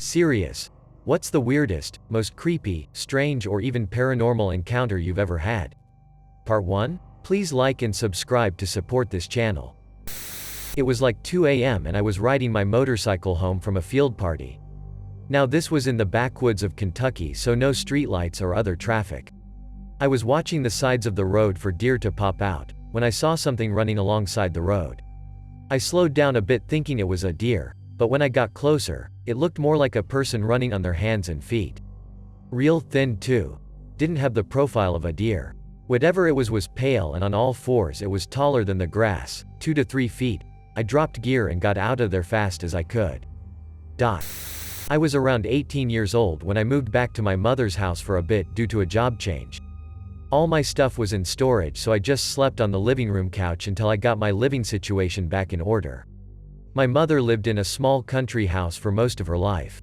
Serious. What's the weirdest, most creepy, strange or even paranormal encounter you've ever had? Part 1? Please like and subscribe to support this channel. It was like 2 a.m. and I was riding my motorcycle home from a field party. Now this was in the backwoods of Kentucky, so no streetlights or other traffic. I was watching the sides of the road for deer to pop out, when I saw something running alongside the road. I slowed down a bit thinking it was a deer, but when I got closer, it looked more like a person running on their hands and feet. Real thin too. Didn't have the profile of a deer. Whatever it was pale and on all fours. It was taller than the grass, 2 to 3 feet. I dropped gear and got out of there fast as I could. I was around 18 years old when I moved back to my mother's house for a bit due to a job change. All my stuff was in storage, so I just slept on the living room couch until I got my living situation back in order. My mother lived in a small country house for most of her life.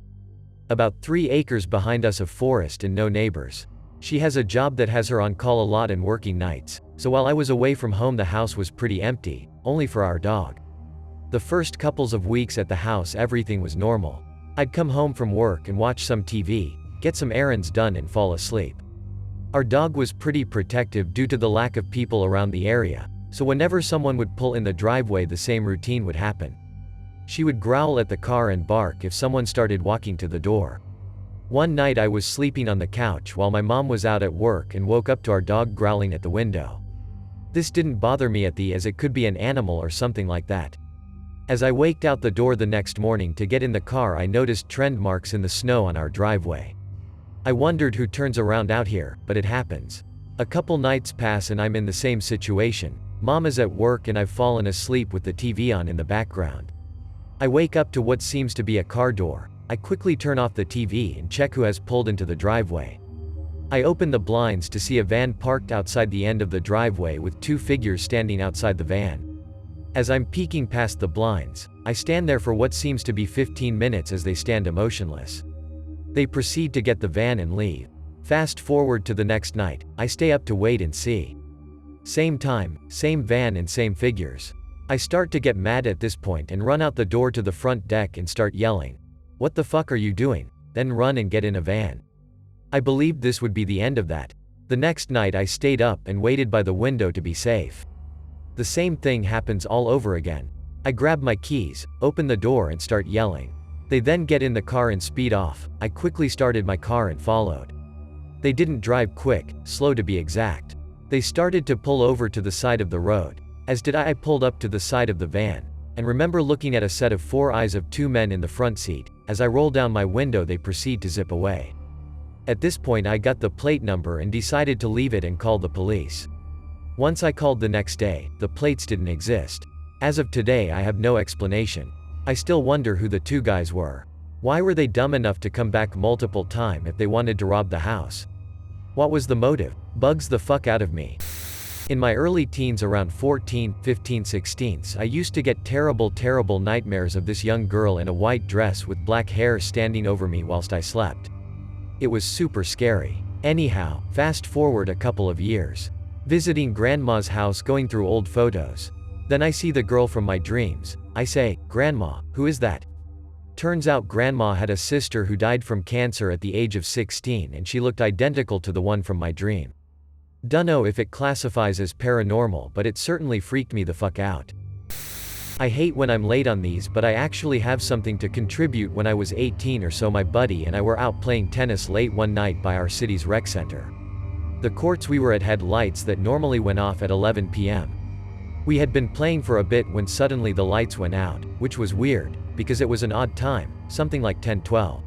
About 3 acres behind us of forest and no neighbors. She has a job that has her on call a lot and working nights, so while I was away from home the house was pretty empty, only for our dog. The first couples of weeks at the house everything was normal. I'd come home from work and watch some TV, get some errands done and fall asleep. Our dog was pretty protective due to the lack of people around the area, so whenever someone would pull in the driveway the same routine would happen. She would growl at the car and bark if someone started walking to the door. One night I was sleeping on the couch while my mom was out at work and woke up to our dog growling at the window. This didn't bother me as it could be an animal or something like that. As I waked out the door the next morning to get in the car I noticed trend marks in the snow on our driveway. I wondered who turns around out here, but it happens. A couple nights pass and I'm in the same situation. Mom is at work and I've fallen asleep with the TV on in the background. I wake up to what seems to be a car door. I quickly turn off the TV and check who has pulled into the driveway. I open the blinds to see a van parked outside the end of the driveway with 2 figures standing outside the van. As I'm peeking past the blinds, I stand there for what seems to be 15 minutes as they stand emotionless. They proceed to get the van and leave. Fast forward to the next night, I stay up to wait and see. Same time, same van and same figures. I start to get mad at this point and run out the door to the front deck and start yelling, "What the fuck are you doing?" Then run and get in a van. I believed this would be the end of that. The next night I stayed up and waited by the window to be safe. The same thing happens all over again. I grab my keys, open the door and start yelling. They then get in the car and speed off. I quickly started my car and followed. They didn't drive quick, slow to be exact. They started to pull over to the side of the road, as did I. I pulled up to the side of the van, and remember looking at a set of 4 eyes of 2 men in the front seat. As I roll down my window they proceed to zip away. At this point I got the plate number and decided to leave it and call the police. Once I called the next day, the plates didn't exist. As of today I have no explanation. I still wonder who the 2 guys were. Why were they dumb enough to come back multiple times if they wanted to rob the house? What was the motive? Bugs the fuck out of me. In my early teens around 14, 15, 16, I used to get terrible nightmares of this young girl in a white dress with black hair standing over me whilst I slept. It was super scary. Anyhow, fast forward a couple of years. Visiting grandma's house going through old photos. Then I see the girl from my dreams. I say, "Grandma, who is that?" Turns out grandma had a sister who died from cancer at the age of 16 and she looked identical to the one from my dream. Dunno if it classifies as paranormal, but it certainly freaked me the fuck out. I hate when I'm late on these, but I actually have something to contribute. When I was 18 or so my buddy and I were out playing tennis late one night by our city's rec center. The courts we were at had lights that normally went off at 11 p.m. We had been playing for a bit when suddenly the lights went out, which was weird, because it was an odd time, something like 10:12.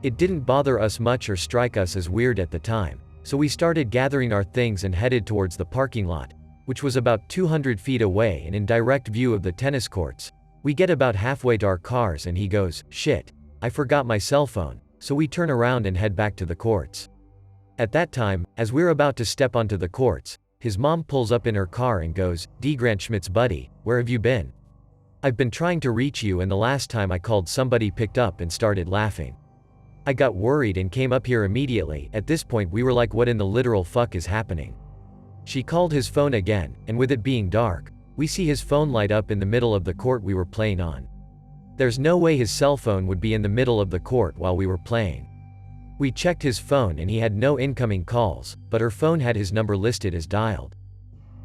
It didn't bother us much or strike us as weird at the time, so we started gathering our things and headed towards the parking lot, which was about 200 feet away and in direct view of the tennis courts. We get about halfway to our cars and he goes, "Shit, I forgot my cell phone," so we turn around and head back to the courts. At that time, as we're about to step onto the courts, his mom pulls up in her car and goes, "D. Grant Schmidt's buddy, where have you been? I've been trying to reach you and the last time I called somebody picked up," and started laughing. I got worried and came up here immediately. At this point we were like, what in the literal fuck is happening? She called his phone again, and with it being dark, we see his phone light up in the middle of the court we were playing on. There's no way his cell phone would be in the middle of the court while we were playing. We checked his phone and he had no incoming calls, but her phone had his number listed as dialed.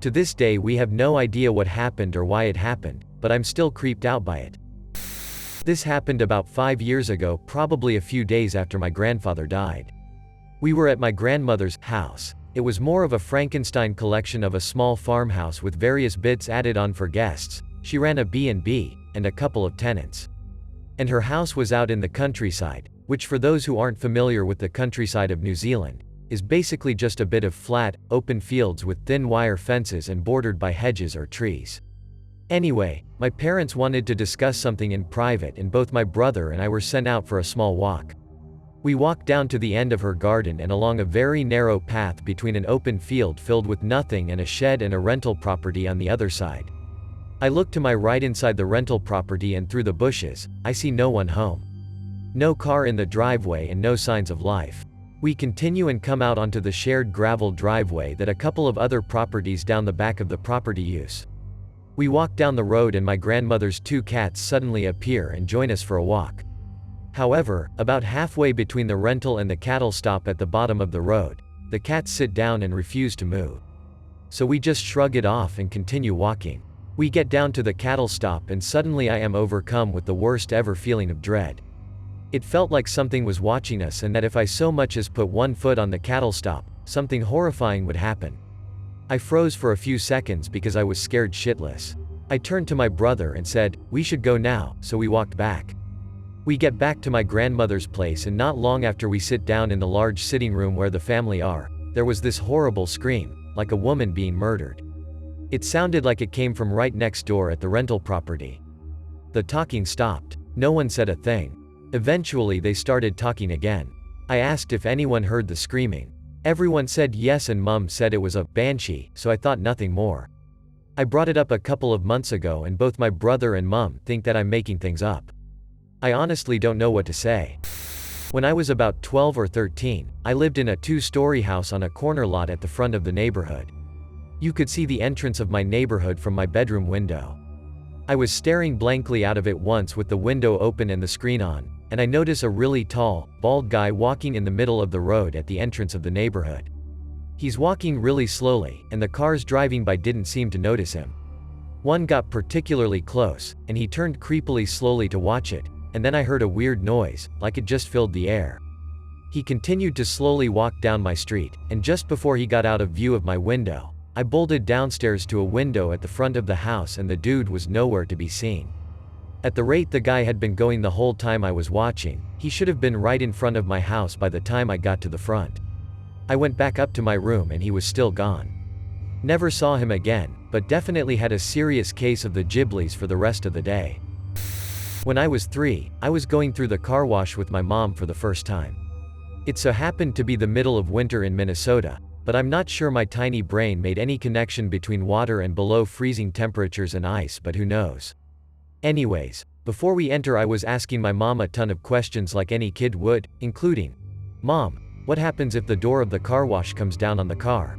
To this day we have no idea what happened or why it happened, but I'm still creeped out by it. This happened about 5 years ago, probably a few days after my grandfather died. We were at my grandmother's house. It was more of a Frankenstein collection of a small farmhouse with various bits added on for guests. She ran a B&B, and a couple of tenants. And her house was out in the countryside, which for those who aren't familiar with the countryside of New Zealand, is basically just a bit of flat, open fields with thin wire fences and bordered by hedges or trees. Anyway, my parents wanted to discuss something in private and both my brother and I were sent out for a small walk. We walked down to the end of her garden and along a very narrow path between an open field filled with nothing and a shed and a rental property on the other side. I look to my right inside the rental property and through the bushes, I see no one home. No car in the driveway and no signs of life. We continue and come out onto the shared gravel driveway that a couple of other properties down the back of the property use. We walk down the road and my grandmother's 2 cats suddenly appear and join us for a walk. However, about halfway between the rental and the cattle stop at the bottom of the road, the cats sit down and refuse to move. So we just shrug it off and continue walking. We get down to the cattle stop and suddenly I am overcome with the worst ever feeling of dread. It felt like something was watching us and that if I so much as put one foot on the cattle stop, something horrifying would happen. I froze for a few seconds because I was scared shitless. I turned to my brother and said, "We should go now," so we walked back. We get back to my grandmother's place and not long after we sit down in the large sitting room where the family are, there was this horrible scream, like a woman being murdered. It sounded like it came from right next door at the rental property. The talking stopped. No one said a thing. Eventually they started talking again. I asked if anyone heard the screaming. Everyone said yes and Mum said it was a banshee, so I thought nothing more. I brought it up a couple of months ago and both my brother and Mum think that I'm making things up. I honestly don't know what to say. When I was about 12 or 13, I lived in a 2-story house on a corner lot at the front of the neighborhood. You could see the entrance of my neighborhood from my bedroom window. I was staring blankly out of it once with the window open and the screen on, and I notice a really tall, bald guy walking in the middle of the road at the entrance of the neighborhood. He's walking really slowly, and the cars driving by didn't seem to notice him. One got particularly close, and he turned creepily slowly to watch it, and then I heard a weird noise, like it just filled the air. He continued to slowly walk down my street, and just before he got out of view of my window, I bolted downstairs to a window at the front of the house and the dude was nowhere to be seen. At the rate the guy had been going the whole time I was watching, he should have been right in front of my house by the time I got to the front. I went back up to my room and he was still gone. Never saw him again, but definitely had a serious case of the Ghiblies for the rest of the day. When I was 3, I was going through the car wash with my mom for the first time. It so happened to be the middle of winter in Minnesota, but I'm not sure my tiny brain made any connection between water and below freezing temperatures and ice, but who knows. Anyways, before we enter I was asking my mom a ton of questions like any kid would, including, "Mom, what happens if the door of the car wash comes down on the car?"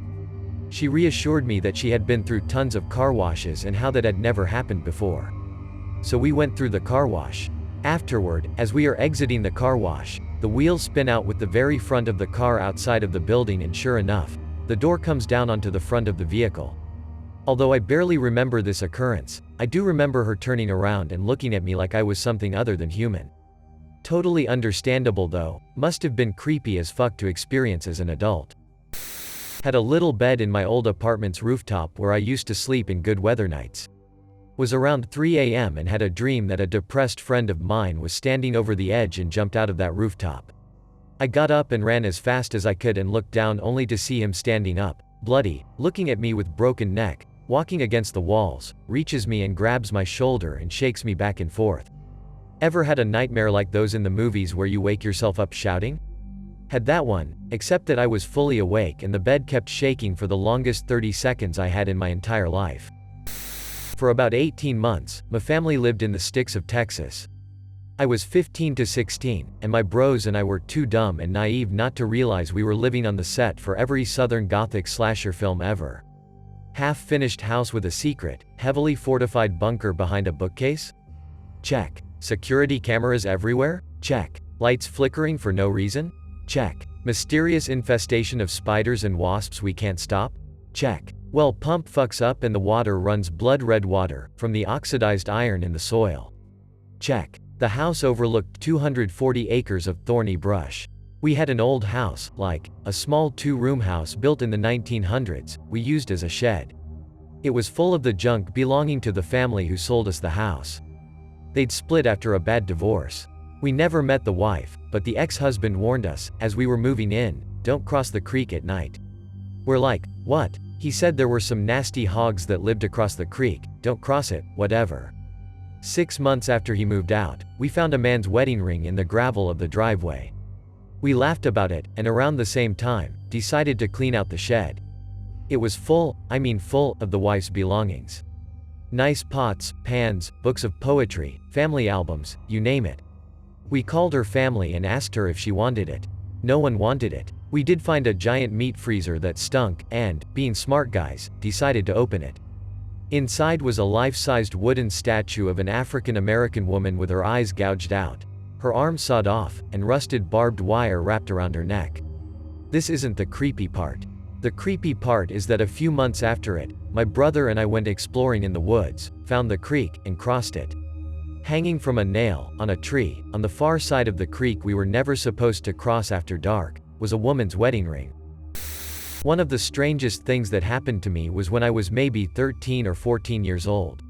She reassured me that she had been through tons of car washes and how that had never happened before. So we went through the car wash. Afterward, as we are exiting the car wash, the wheels spin out with the very front of the car outside of the building and sure enough, the door comes down onto the front of the vehicle. Although I barely remember this occurrence, I do remember her turning around and looking at me like I was something other than human. Totally understandable though, must have been creepy as fuck to experience as an adult. Had a little bed in my old apartment's rooftop where I used to sleep in good weather nights. Was around 3 a.m. and had a dream that a depressed friend of mine was standing over the edge and jumped out of that rooftop. I got up and ran as fast as I could and looked down only to see him standing up, bloody, looking at me with broken neck, walking against the walls, reaches me and grabs my shoulder and shakes me back and forth. Ever had a nightmare like those in the movies where you wake yourself up shouting? Had that one, except that I was fully awake and the bed kept shaking for the longest 30 seconds I had in my entire life. For about 18 months, my family lived in the sticks of Texas. I was 15 to 16, and my bros and I were too dumb and naive not to realize we were living on the set for every Southern Gothic slasher film ever. Half-finished house with a secret, heavily fortified bunker behind a bookcase? Check. Security cameras everywhere? Check. Lights flickering for no reason? Check. Mysterious infestation of spiders and wasps we can't stop? Check. Well, pump fucks up and the water runs blood red water, from the oxidized iron in the soil. Check. The house overlooked 240 acres of thorny brush. We had an old house, like, a small 2-room house built in the 1900s, we used as a shed. It was full of the junk belonging to the family who sold us the house. They'd split after a bad divorce. We never met the wife, but the ex-husband warned us, as we were moving in, don't cross the creek at night. We're like, what? He said there were some nasty hogs that lived across the creek, don't cross it, whatever. 6 months after he moved out, we found a man's wedding ring in the gravel of the driveway. We laughed about it, and around the same time, decided to clean out the shed. It was full, full, of the wife's belongings. Nice pots, pans, books of poetry, family albums, you name it. We called her family and asked her if she wanted it. No one wanted it. We did find a giant meat freezer that stunk, and, being smart guys, decided to open it. Inside was a life-sized wooden statue of an African American woman with her eyes gouged out, her arms sawed off, and rusted barbed wire wrapped around her neck. This isn't the creepy part. The creepy part is that a few months after it, my brother and I went exploring in the woods, found the creek, and crossed it. Hanging from a nail, on a tree, on the far side of the creek we were never supposed to cross after dark, was a woman's wedding ring. One of the strangest things that happened to me was when I was maybe 13 or 14 years old.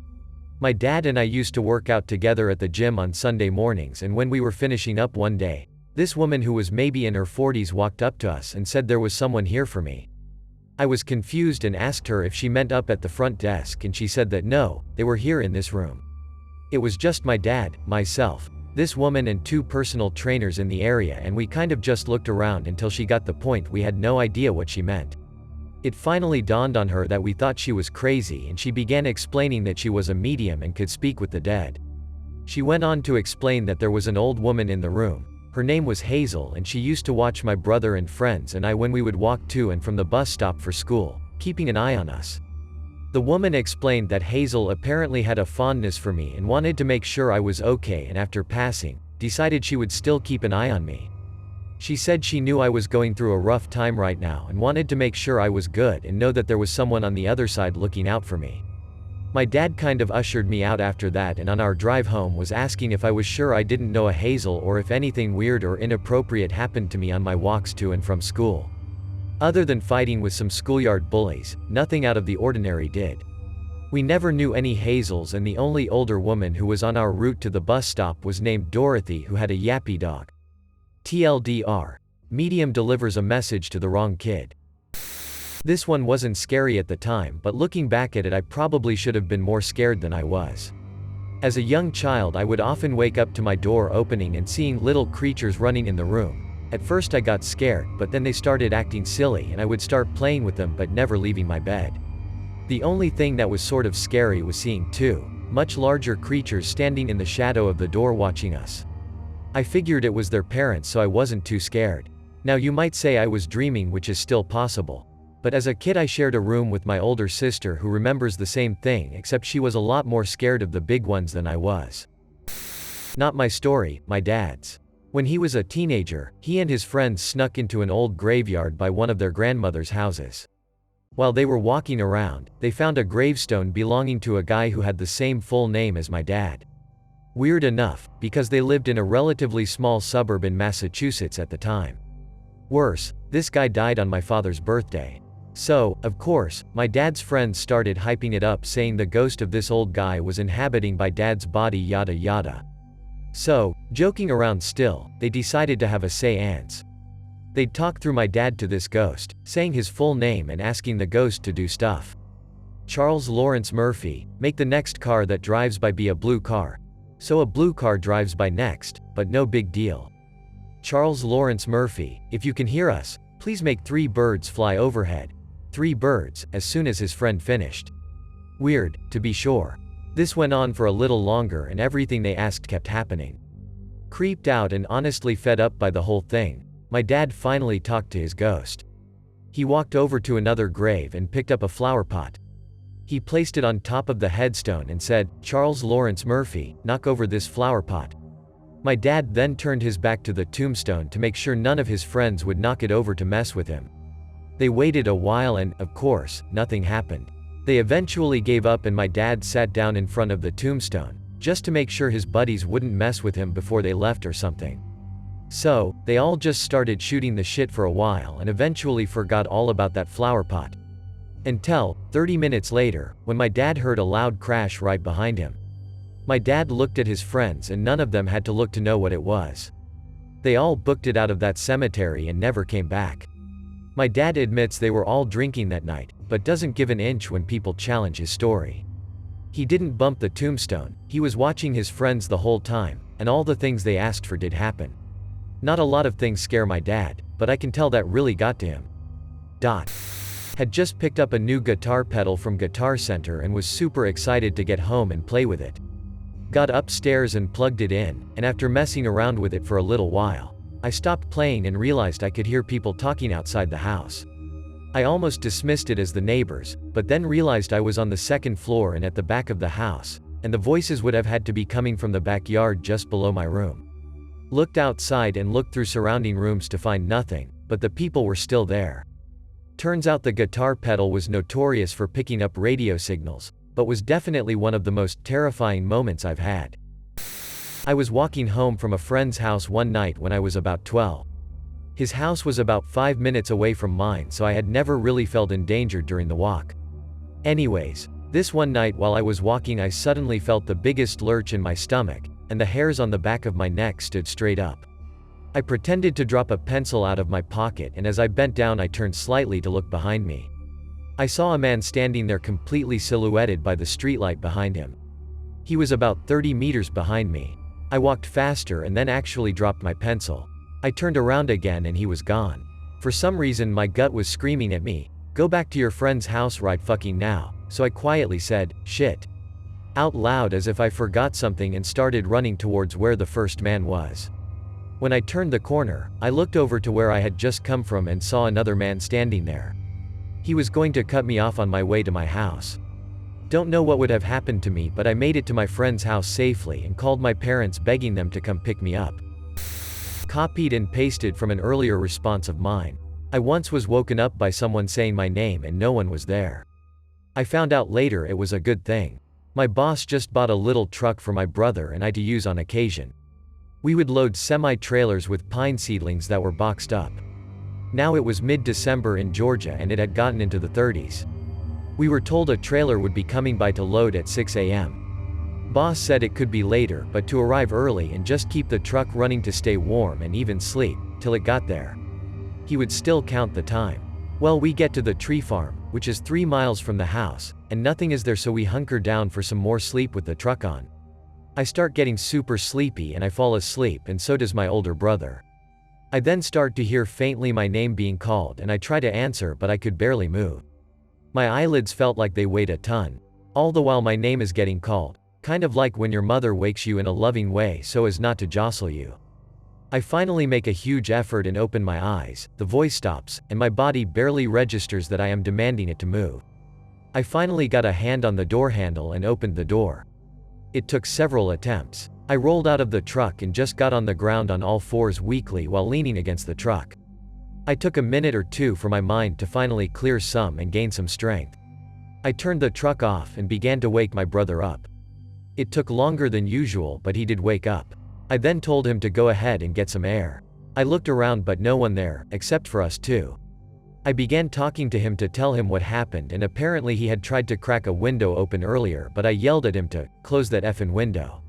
My dad and I used to work out together at the gym on Sunday mornings, and when we were finishing up one day, this woman who was maybe in her 40s walked up to us and said there was someone here for me. I was confused and asked her if she meant up at the front desk, and she said that no, they were here in this room. It was just my dad, myself, this woman and 2 personal trainers in the area, and we kind of just looked around until she got the point we had no idea what she meant. It finally dawned on her that we thought she was crazy, and she began explaining that she was a medium and could speak with the dead. She went on to explain that there was an old woman in the room. Her name was Hazel, and she used to watch my brother and friends and I when we would walk to and from the bus stop for school, keeping an eye on us. The woman explained that Hazel apparently had a fondness for me and wanted to make sure I was okay, and after passing, decided she would still keep an eye on me. She said she knew I was going through a rough time right now and wanted to make sure I was good and know that there was someone on the other side looking out for me. My dad kind of ushered me out after that, and on our drive home was asking if I was sure I didn't know a Hazel or if anything weird or inappropriate happened to me on my walks to and from school. Other than fighting with some schoolyard bullies, nothing out of the ordinary did. We never knew any Hazels, and the only older woman who was on our route to the bus stop was named Dorothy, who had a yappy dog. TLDR. Medium delivers a message to the wrong kid. This one wasn't scary at the time, but looking back at it I probably should have been more scared than I was. As a young child I would often wake up to my door opening and seeing little creatures running in the room. At first I got scared, but then they started acting silly and I would start playing with them but never leaving my bed. The only thing that was sort of scary was seeing 2 much larger creatures standing in the shadow of the door watching us. I figured it was their parents, so I wasn't too scared. Now you might say I was dreaming, which is still possible. But as a kid I shared a room with my older sister who remembers the same thing, except she was a lot more scared of the big ones than I was. Not my story, my dad's. When he was a teenager, he and his friends snuck into an old graveyard by one of their grandmother's houses. While they were walking around, they found a gravestone belonging to a guy who had the same full name as my dad. Weird enough, because they lived in a relatively small suburb in Massachusetts at the time. Worse, this guy died on my father's birthday. So, of course, my dad's friends started hyping it up, saying the ghost of this old guy was inhabiting my dad's body, yada yada. So, joking around still, they decided to have a séance. They'd talk through my dad to this ghost, saying his full name and asking the ghost to do stuff. Charles Lawrence Murphy, make the next car that drives by be a blue car. So a blue car drives by next, but no big deal. Charles Lawrence Murphy, if you can hear us, please make 3 birds fly overhead. 3 birds, as soon as his friend finished. Weird, to be sure. This went on for a little longer and everything they asked kept happening. Creeped out and honestly fed up by the whole thing, my dad finally talked to his ghost. He walked over to another grave and picked up a flower pot. He placed it on top of the headstone and said, "Charles Lawrence Murphy, knock over this flower pot." My dad then turned his back to the tombstone to make sure none of his friends would knock it over to mess with him. They waited a while and, of course, nothing happened. They eventually gave up and my dad sat down in front of the tombstone, just to make sure his buddies wouldn't mess with him before they left or something. So, they all just started shooting the shit for a while and eventually forgot all about that flower pot. Until, 30 minutes later, when my dad heard a loud crash right behind him. My dad looked at his friends and none of them had to look to know what it was. They all booked it out of that cemetery and never came back. My dad admits they were all drinking that night, but doesn't give an inch when people challenge his story. He didn't bump the tombstone, he was watching his friends the whole time, and all the things they asked for did happen. Not a lot of things scare my dad, but I can tell that really got to him. Had just picked up a new guitar pedal from Guitar Center and was super excited to get home and play with it. Got upstairs and plugged it in, and after messing around with it for a little while, I stopped playing and realized I could hear people talking outside the house. I almost dismissed it as the neighbors, but then realized I was on the second floor and at the back of the house, and the voices would have had to be coming from the backyard just below my room. Looked outside and looked through surrounding rooms to find nothing, but the people were still there. Turns out the guitar pedal was notorious for picking up radio signals, but was definitely one of the most terrifying moments I've had. I was walking home from a friend's house one night when I was about 12. His house was about 5 minutes away from mine, so I had never really felt endangered during the walk. Anyways, this one night while I was walking I suddenly felt the biggest lurch in my stomach, and the hairs on the back of my neck stood straight up. I pretended to drop a pencil out of my pocket, and as I bent down I turned slightly to look behind me. I saw a man standing there completely silhouetted by the streetlight behind him. He was about 30 meters behind me. I walked faster and then actually dropped my pencil. I turned around again and he was gone. For some reason my gut was screaming at me, "Go back to your friend's house right fucking now," so I quietly said, "Shit," out loud as if I forgot something and started running towards where the first man was. When I turned the corner, I looked over to where I had just come from and saw another man standing there. He was going to cut me off on my way to my house. Don't know what would have happened to me, but I made it to my friend's house safely and called my parents begging them to come pick me up. Copied and pasted from an earlier response of mine. I once was woken up by someone saying my name and no one was there. I found out later it was a good thing. My boss just bought a little truck for my brother and I to use on occasion. We would load semi-trailers with pine seedlings that were boxed up. Now it was mid-December in Georgia and it had gotten into the 30s. We were told a trailer would be coming by to load at 6 a.m. Boss said it could be later, but to arrive early and just keep the truck running to stay warm and even sleep till it got there. He would still count the time. Well, we get to the tree farm, which is 3 miles from the house, and nothing is there, so we hunker down for some more sleep with the truck on. I start getting super sleepy and I fall asleep, and so does my older brother. I then start to hear faintly my name being called and I try to answer, but I could barely move. My eyelids felt like they weighed a ton. All the while my name is getting called, kind of like when your mother wakes you in a loving way so as not to jostle you. I finally make a huge effort and open my eyes, the voice stops, and my body barely registers that I am demanding it to move. I finally got a hand on the door handle and opened the door. It took several attempts. I rolled out of the truck and just got on the ground on all fours weakly while leaning against the truck. I took a minute or two for my mind to finally clear some and gain some strength. I turned the truck off and began to wake my brother up. It took longer than usual, but he did wake up. I then told him to go ahead and get some air. I looked around but no one there, except for us two. I began talking to him to tell him what happened, and apparently he had tried to crack a window open earlier, but I yelled at him to close that effing window.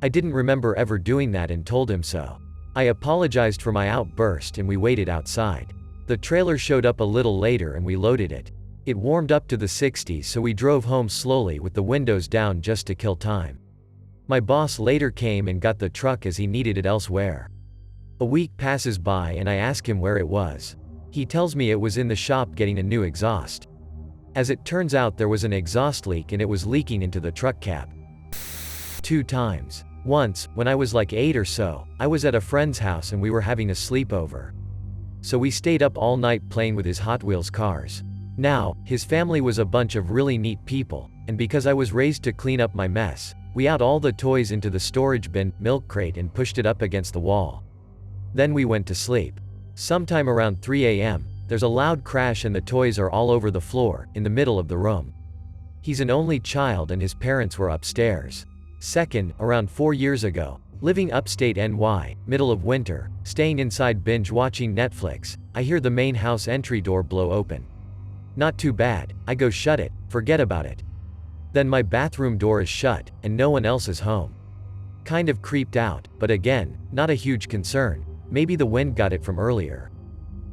I didn't remember ever doing that and told him so. I apologized for my outburst and we waited outside. The trailer showed up a little later and we loaded it. It warmed up to the 60s, so we drove home slowly with the windows down just to kill time. My boss later came and got the truck as he needed it elsewhere. A week passes by and I ask him where it was. He tells me it was in the shop getting a new exhaust. As it turns out, there was an exhaust leak and it was leaking into the truck cab. 2 times. Once, when I was like 8 or so, I was at a friend's house and we were having a sleepover. So we stayed up all night playing with his Hot Wheels cars. Now, his family was a bunch of really neat people, and because I was raised to clean up my mess, we out all the toys into the storage bin, milk crate, and pushed it up against the wall. Then we went to sleep. Sometime around 3 a.m., there's a loud crash and the toys are all over the floor, in the middle of the room. He's an only child and his parents were upstairs. Second, around 4 years ago, living upstate NY, middle of winter, staying inside binge watching Netflix, I hear the main house entry door blow open. Not too bad, I go shut it, forget about it. Then my bathroom door is shut, and no one else is home. Kind of creeped out, but again, not a huge concern, maybe the wind got it from earlier.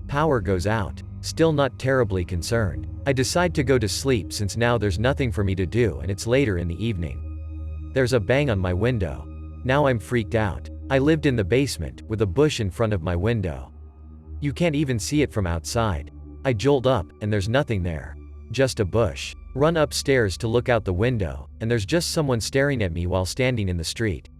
Power goes out, still not terribly concerned. I decide to go to sleep since now there's nothing for me to do and it's later in the evening. There's a bang on my window. Now I'm freaked out. I lived in the basement, with a bush in front of my window. You can't even see it from outside. I jolt up, and there's nothing there. Just a bush. Run upstairs to look out the window, and there's just someone staring at me while standing in the street.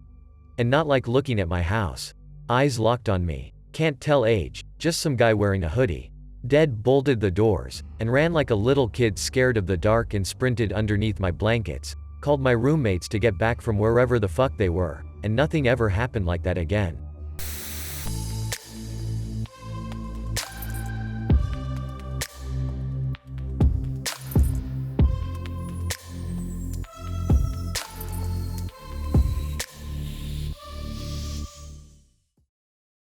And not like looking at my house. Eyes locked on me. Can't tell age, just some guy wearing a hoodie. Dead bolted the doors, and ran like a little kid scared of the dark and sprinted underneath my blankets. Called my roommates to get back from wherever the fuck they were, and nothing ever happened like that again.